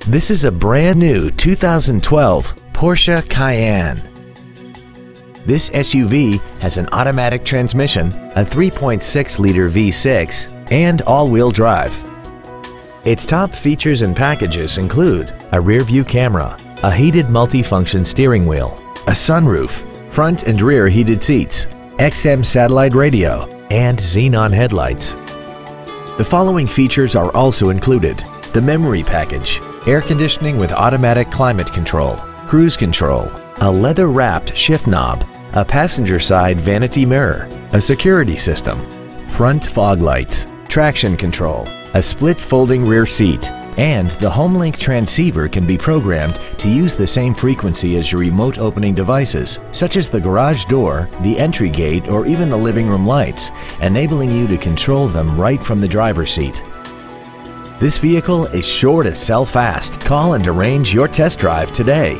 This is a brand new 2012 Porsche Cayenne. This SUV has an automatic transmission, a 3.6-liter V6, and all-wheel drive. Its top features and packages include a rear-view camera, a heated multi-function steering wheel, a sunroof, front and rear heated seats, XM satellite radio, and xenon headlights. The following features are also included: the memory package, air conditioning with automatic climate control, cruise control, a leather-wrapped shift knob, a passenger side vanity mirror, a security system, front fog lights, traction control, a split folding rear seat, and the HomeLink transceiver can be programmed to use the same frequency as your remote opening devices, such as the garage door, the entry gate, or even the living room lights, enabling you to control them right from the driver's seat. This vehicle is sure to sell fast. Call and arrange your test drive today.